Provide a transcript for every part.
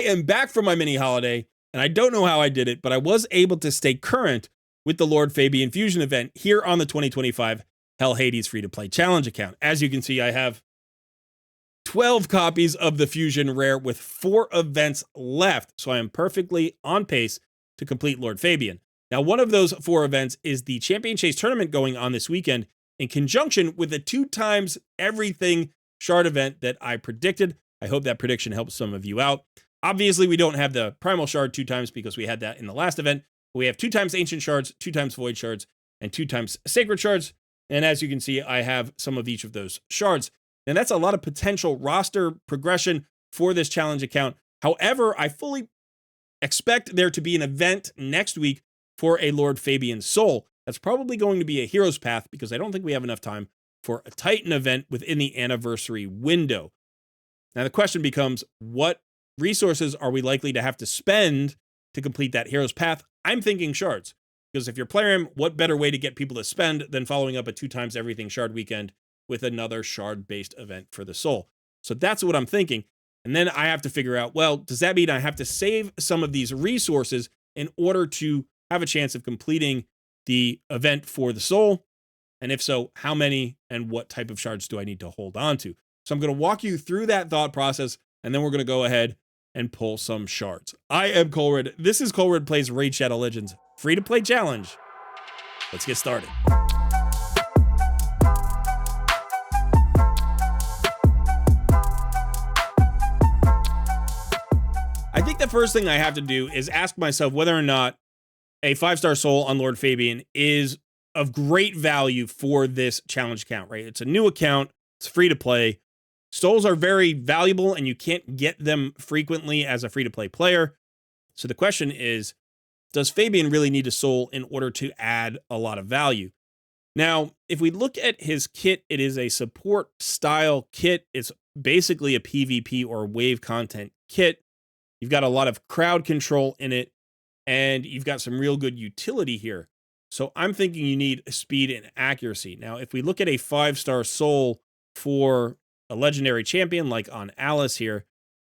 am back from my mini holiday, and I don't know how I did it, but I was able to stay current with the Lord Fabian Fusion event here on the 2025 Hell Hades free-to-play challenge account. As you can see, I have 12 copies of the Fusion Rare with 4 events left, so I am perfectly on pace to complete Lord Fabian. Now, one of those 4 events is the Champion Chase tournament going on this weekend in conjunction with the 2 times everything shard event that I predicted. I hope that prediction helps some of you out. Obviously, we don't have the Primal Shard 2 times because we had that in the last event. We have 2 times Ancient Shards, 2 times Void Shards, and 2 times Sacred Shards. And as you can see, I have some of each of those shards. And that's a lot of potential roster progression for this challenge account. However, I fully expect there to be an event next week for a Lord Fabian Soul. That's probably going to be a Hero's Path because I don't think we have enough time for a Titan event within the anniversary window. Now, the question becomes, what resources are we likely to have to spend to complete that Hero's Path? I'm thinking shards, because if you're playing, what better way to get people to spend than following up a 2 times everything shard weekend with another shard-based event for the soul? So that's what I'm thinking. And then I have to figure out, well, does that mean I have to save some of these resources in order to have a chance of completing the event for the soul? And if so, how many and what type of shards do I need to hold on to? So I'm going to walk you through that thought process, and then we're going to go ahead and pull some shards. I am Colred. This is Colred Plays Raid Shadow Legends free-to-play challenge. Let's get started. I think the first thing I have to do is ask myself whether or not a 5-star soul on Lord Fabian is of great value for this challenge account, right? It's a new account. It's free to play. Souls are very valuable and you can't get them frequently as a free to play player. So the question is, does Fabian really need a soul in order to add a lot of value? Now, if we look at his kit, it is a support style kit. It's basically a PvP or wave content kit. You've got a lot of crowd control in it, and you've got some real good utility here. So I'm thinking you need speed and accuracy. Now, if we look at a 5-star soul for a legendary champion like on Alice here,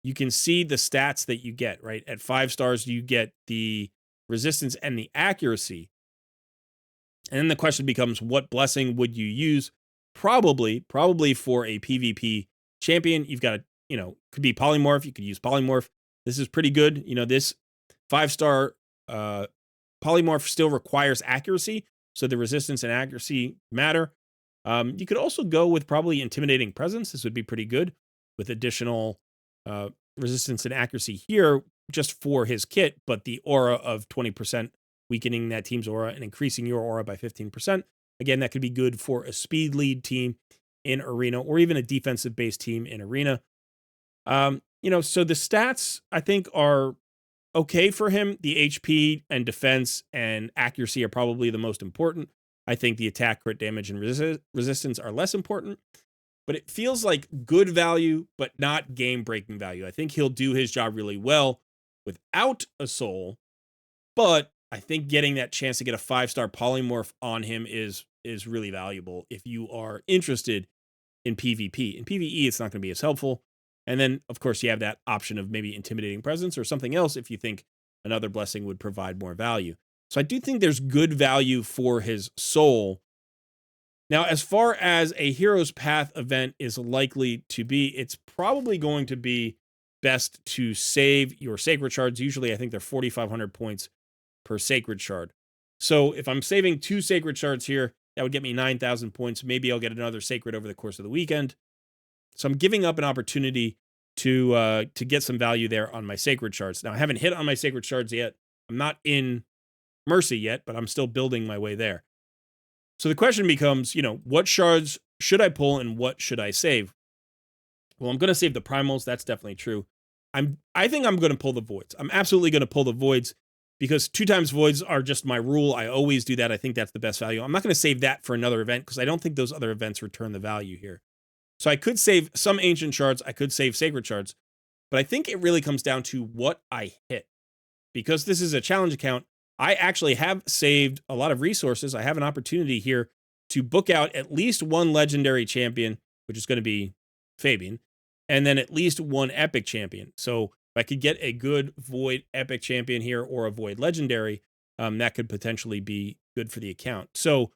you can see the stats that you get, right? At 5 stars, you get the resistance and the accuracy. And then the question becomes, what blessing would you use? Probably for a PvP champion. You've got a, could be polymorph. You could use polymorph. This is pretty good. This 5-star polymorph still requires accuracy, so the resistance and accuracy matter. You could also go with probably intimidating presence. This would be pretty good with additional resistance and accuracy here just for his kit, but the aura of 20% weakening that team's aura and increasing your aura by 15%. Again, that could be good for a speed lead team in arena or even a defensive based team in arena. So the stats I think are okay for him. The HP and defense and accuracy are probably the most important. I think the attack, crit damage, and resistance are less important. But it feels like good value, but not game-breaking value. I think he'll do his job really well without a soul. But I think getting that chance to get a 5-star polymorph on him is really valuable if you are interested in PvP. In PvE, it's not going to be as helpful. And then, of course, you have that option of maybe intimidating presence or something else if you think another blessing would provide more value. So I do think there's good value for his soul. Now, as far as a Hero's Path event is likely to be, it's probably going to be best to save your Sacred Shards. Usually, I think they're 4,500 points per Sacred Shard. So if I'm saving 2 Sacred Shards here, that would get me 9,000 points. Maybe I'll get another Sacred over the course of the weekend. So I'm giving up an opportunity to get some value there on my Sacred Shards. Now, I haven't hit on my Sacred Shards yet. I'm not in Mercy yet, but I'm still building my way there. So the question becomes, what shards should I pull and what should I save? Well, I'm going to save the primals. That's definitely true. I think I'm going to pull the voids. I'm absolutely going to pull the voids because 2 times voids are just my rule. I always do that. I think that's the best value. I'm not going to save that for another event because I don't think those other events return the value here. So I could save some ancient shards. I could save sacred shards, but I think it really comes down to what I hit. Because this is a challenge account, I actually have saved a lot of resources. I have an opportunity here to book out at least 1 legendary champion, which is going to be Fabian, and then at least 1 epic champion. So If I could get a good Void Epic champion here or a Void Legendary, that could potentially be good for the account. So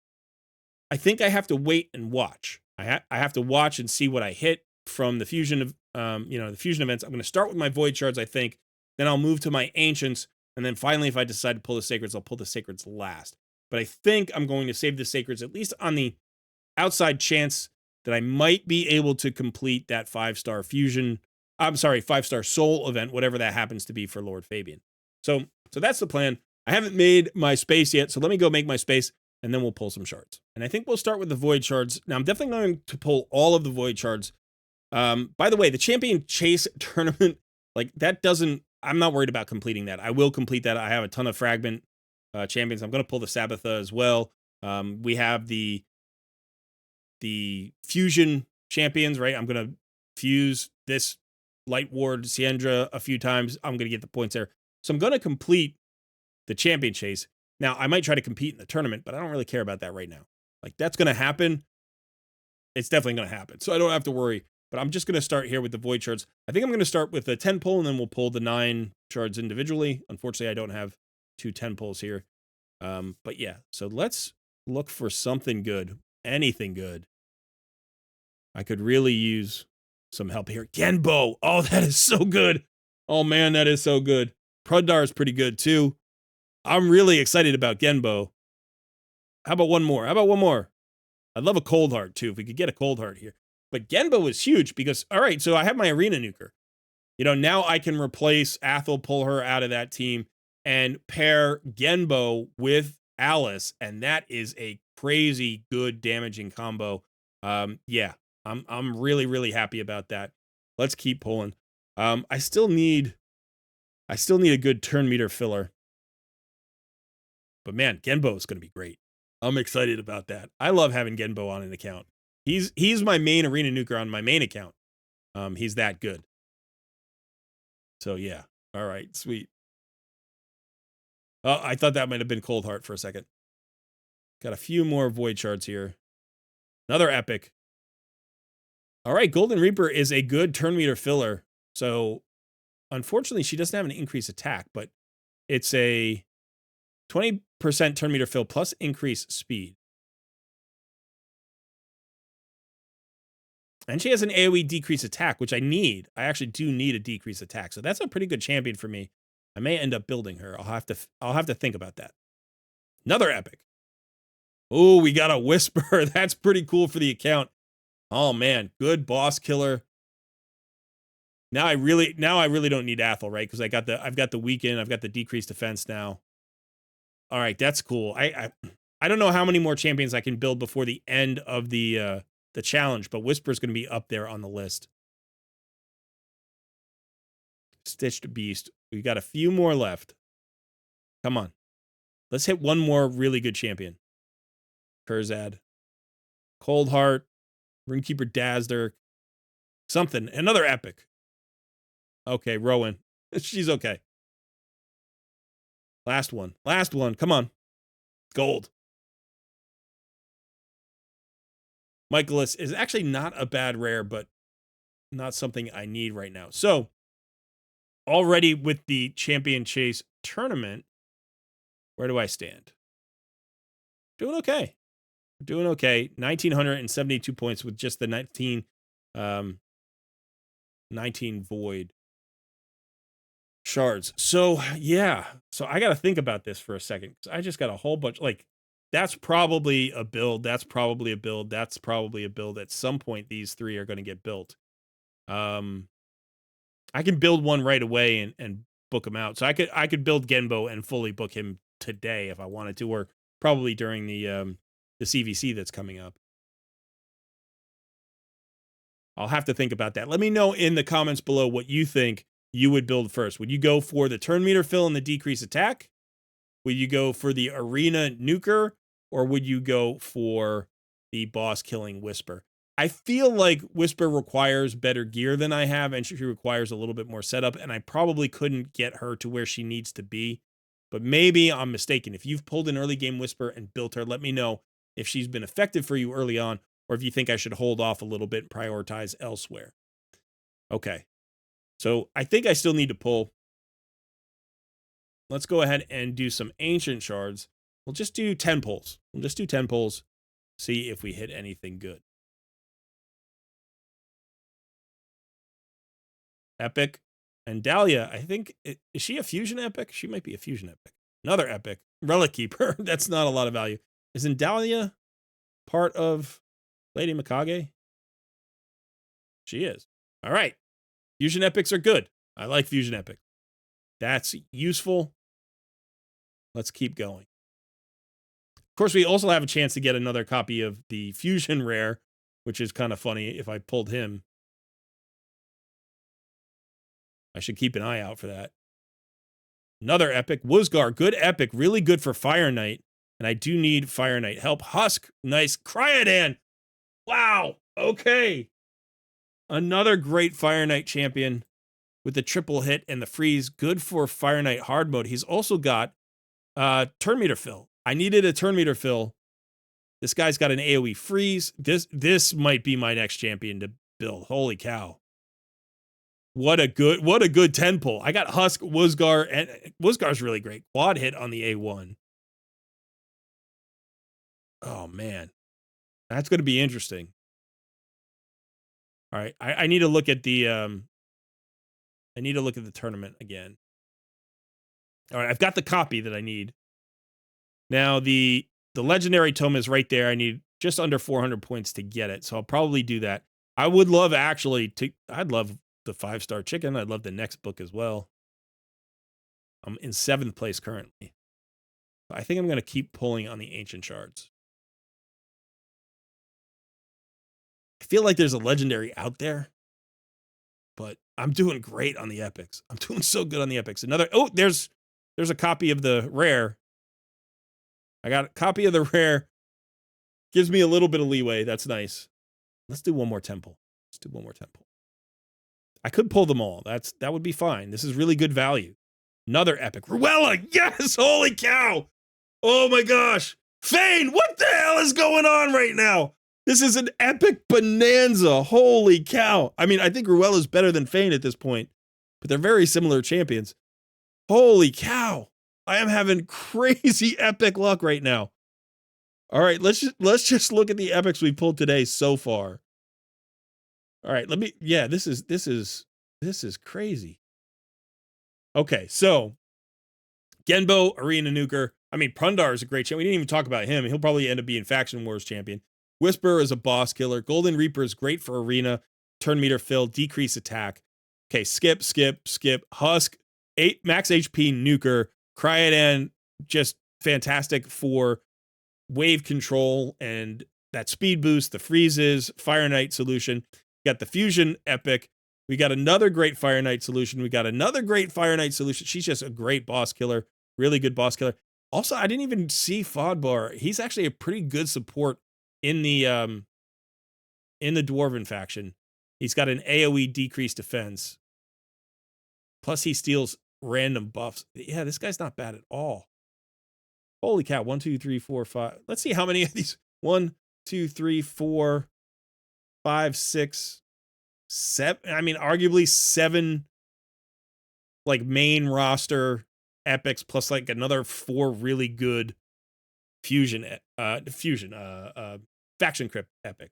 I think I have to wait and watch. I have to watch and see what I hit from the fusion of, the fusion events. I'm going to start with my Void Shards, I think. Then I'll move to my Ancients. And then finally, if I decide to pull the Sacreds, I'll pull the Sacreds last. But I think I'm going to save the Sacreds, at least on the outside chance that I might be able to complete that 5-star fusion. I'm sorry, 5-star soul event, whatever that happens to be for Lord Fabian. So that's the plan. I haven't made my space yet, so let me go make my space, and then we'll pull some shards. And I think we'll start with the Void Shards. Now, I'm definitely going to pull all of the Void Shards. By the way, the Champion Chase tournament, like, that doesn't, I'm not worried about completing that. I will complete that. I have a ton of Fragment champions. I'm going to pull the Sabbatha as well. We have the fusion champions, right? I'm going to fuse this Light Ward Siendra a few times. I'm going to get the points there. So I'm going to complete the champion chase. Now, I might try to compete in the tournament, but I don't really care about that right now. Like, that's going to happen. It's definitely going to happen. So I don't have to worry. But I'm just going to start here with the Void Shards. I think I'm going to start with the 10 pull, and then we'll pull the 9 shards individually. Unfortunately, I don't have 2 10 pulls here. But yeah, so let's look for something good. Anything good. I could really use some help here. Genbo. Oh, that is so good. Oh, man, that is so good. Prudar is pretty good, too. I'm really excited about Genbo. How about one more? I'd love a Cold Heart, too, if we could get a Cold Heart here. But Genbo is huge because, all right, so I have my Arena Nuker. Now I can replace Athel, pull her out of that team, and pair Genbo with Alice, and that is a crazy good damaging combo. Yeah, I'm really, really happy about that. Let's keep pulling. I still need a good turn meter filler. But man, Genbo is going to be great. I'm excited about that. I love having Genbo on an account. He's my main Arena Nuker on my main account. He's that good. So yeah. All right, sweet. Oh, I thought that might have been Cold Heart for a second. Got a few more Void Shards here. Another epic. All right, Golden Reaper is a good turn meter filler. So unfortunately, she doesn't have an increased attack, but it's a 20% turn meter fill plus increased speed. And she has an AoE decrease attack, which I need. I actually do need a decrease attack. So that's a pretty good champion for me. I may end up building her. I'll have to think about that. Another epic. Oh, we got a Whisper. That's pretty cool for the account. Oh man, good boss killer. Now I really don't need Athel, right? Because I've got the weaken, I've got the decreased defense now. All right, that's cool. I don't know how many more champions I can build before the end of the challenge, but Whisper's going to be up there on the list. Stitched Beast. We got a few more left. Come on. Let's hit one more really good champion. Kurzad. Cold Heart. Runekeeper Dazzler. Something. Another epic. Okay, Rowan. She's okay. Last one. Come on. Gold. Michaelis is actually not a bad rare, but not something I need right now. So, already with the Champion Chase tournament, where do I stand? Doing okay. 1,972 points with just the 19 Void Shards. So, yeah. So, I got to think about this for a second. I just got a whole bunch, like, that's probably a build. That's probably a build. At some point, these 3 are going to get built. I can build one right away and book him out. So I could build Genbo and fully book him today if I wanted to, or probably during the CVC that's coming up. I'll have to think about that. Let me know in the comments below what you think you would build first. Would you go for the turn meter fill and the decrease attack? Would you go for the Arena Nuker? Or would you go for the boss killing Whisper? I feel like Whisper requires better gear than I have, and she requires a little bit more setup, and I probably couldn't get her to where she needs to be. But maybe I'm mistaken. If you've pulled an early game Whisper and built her, let me know if she's been effective for you early on, or if you think I should hold off a little bit and prioritize elsewhere. Okay. So I think I still need to pull. Let's go ahead and do some ancient shards. We'll just do 10 pulls. We'll just do 10 pulls. See if we hit anything good. Epic. And Dahlia, I think, is she a fusion epic? She might be a fusion epic. Another epic. Relic Keeper. That's not a lot of value. Isn't Dahlia part of Lady Mikage? She is. All right. Fusion epics are good. I like fusion epic. That's useful. Let's keep going. Of course, we also have a chance to get another copy of the fusion rare, which is kind of funny if I pulled him. I should keep an eye out for that. Another epic. Woosgar, good epic. Really good for Fire Knight. And I do need Fire Knight help. Husk, nice. Cryodan. Wow. Okay. Another great Fire Knight champion with the triple hit and the freeze. Good for Fire Knight hard mode. He's also got turn meter fill. I needed a turn meter fill. This guy's got an AoE freeze. This might be my next champion to build. Holy cow. What a good 10 pull. I got Husk, Woosgar, and Woosgar's really great. Quad hit on the A1. Oh man. That's going to be interesting. All right, I need to look at the tournament again. All right, I've got the copy that I need. Now the legendary tome is right there. I need just under 400 points to get it, so I'll probably do that. I would love I'd love the 5-star chicken. I'd love the next book as well. I'm in 7th place currently. I think I'm going to keep pulling on the ancient shards. I feel like there's a legendary out there, but I'm doing great on the epics. I'm doing so good on the epics. There's a copy of the rare. I got a copy of the rare. Gives me a little bit of leeway. That's nice. Let's do one more temple. I could pull them all. That would be fine. This is really good value. Another epic. Ruella, yes! Holy cow! Oh my gosh! Fane, what the hell is going on right now? This is an epic bonanza. Holy cow. I mean, I think Ruella's better than Fane at this point, but they're very similar champions. Holy cow. I am having crazy epic luck right now. All right, let's just look at the epics we pulled today so far. All right, this is crazy. Okay, so Genbo, Arena Nuker. I mean, Prundar is a great champion. We didn't even talk about him. He'll probably end up being Faction Wars champion. Whisper is a boss killer. Golden Reaper is great for Arena. Turn meter fill, decrease attack. Okay, skip. Husk, 8 max HP Nuker. Cryodan, just fantastic for wave control and that speed boost, the freezes, Fire Knight solution. We got the Fusion Epic. We got another great Fire Knight solution. We got another great Fire Knight solution. She's just a great boss killer. Really good boss killer. Also, I didn't even see Fodbar. He's actually a pretty good support in the Dwarven faction. He's got an AoE decreased defense. Plus he steals random buffs. Yeah, this guy's not bad at all. Holy cow. 1, 2, 3, 4, 5. Let's see how many of these. 1, 2, 3, 4, 5, 6, 7. I mean, arguably 7 like main roster epics plus like another 4 really good faction crypt epic.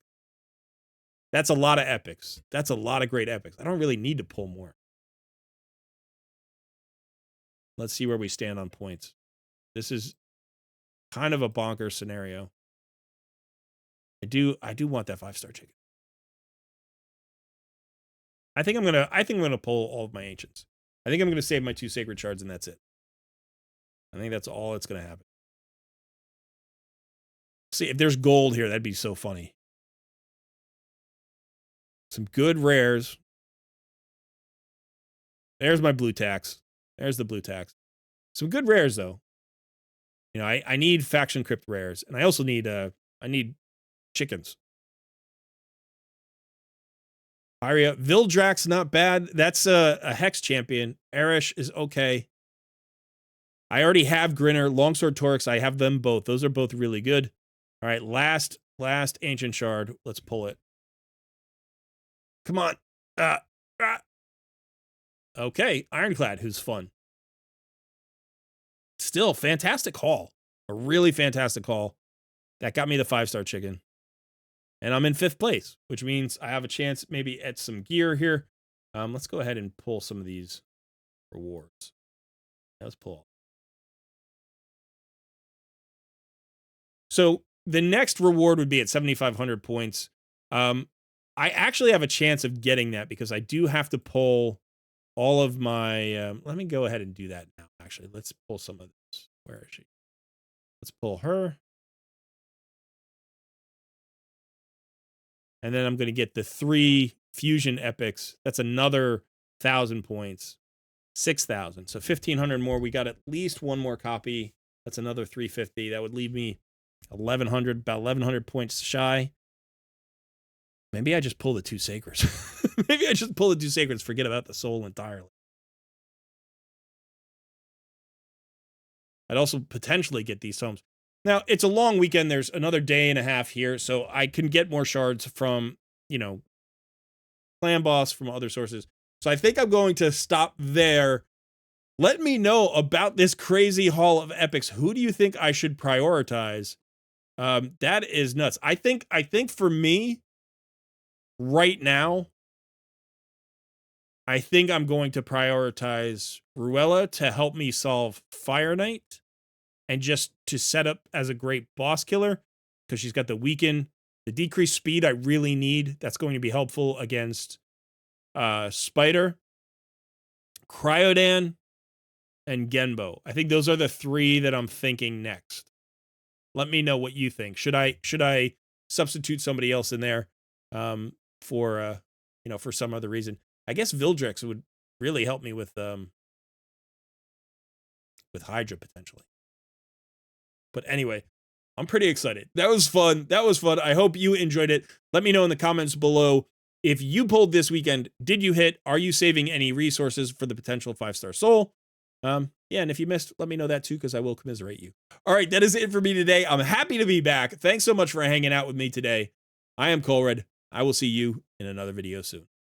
That's a lot of epics. That's a lot of great epics. I don't really need to pull more. Let's see where we stand on points. This is kind of a bonker scenario. I do want that 5-star chicken. I think I'm gonna pull all of my ancients. I think I'm gonna save my 2 sacred shards and that's it. I think that's all that's gonna happen. See, if there's gold here, that'd be so funny. Some good rares. There's my blue tax. There's the blue tax. Some good rares though. You know, I need faction crypt rares, and I also need I need chickens. Aria, Vildrax, not bad. That's a hex champion. Erish is okay. I already have Grinner, Longsword Torix. I have them both. Those are both really good. All right, last ancient shard. Let's pull it. Come on. Okay, Ironclad, who's fun. Still, fantastic haul. A really fantastic haul. That got me the 5-star chicken. And I'm in 5th place, which means I have a chance maybe at some gear here. Let's go ahead and pull some of these rewards. Let's pull. So the next reward would be at 7,500 points. I actually have a chance of getting that because I do have to pull all of my... let me go ahead and do that now, actually. Let's pull some of this. Where is she? Let's pull her. And then I'm going to get the 3 fusion epics. That's another 1,000 points. 6,000. So 1,500 more. We got at least one more copy. That's another 350. That would leave me 1,100, about 1,100 points shy. Maybe I just pull the 2 sacreds. Maybe I just pull the 2 sacreds. Forget about the soul entirely. I'd also potentially get these tomes. Now, it's a long weekend. There's another day and a half here, so I can get more shards from, Clan Boss, from other sources. So I think I'm going to stop there. Let me know about this crazy haul of epics. Who do you think I should prioritize? That is nuts. I think for me, right now, I think I'm going to prioritize Ruella to help me solve Fire Knight. And just to set up as a great boss killer, because she's got the weaken, the decreased speed I really need. That's going to be helpful against Spider, Cryodan, and Genbo. I think those are the 3 that I'm thinking next. Let me know what you think. Should I substitute somebody else in there for some other reason? I guess Vildrex would really help me with Hydra potentially. But anyway, I'm pretty excited. That was fun. I hope you enjoyed it. Let me know in the comments below if you pulled this weekend. Did you hit? Are you saving any resources for the potential 5-star soul? Yeah, and if you missed, let me know that too, because I will commiserate you. All right, that is it for me today. I'm happy to be back. Thanks so much for hanging out with me today. I am Colred. I will see you in another video soon.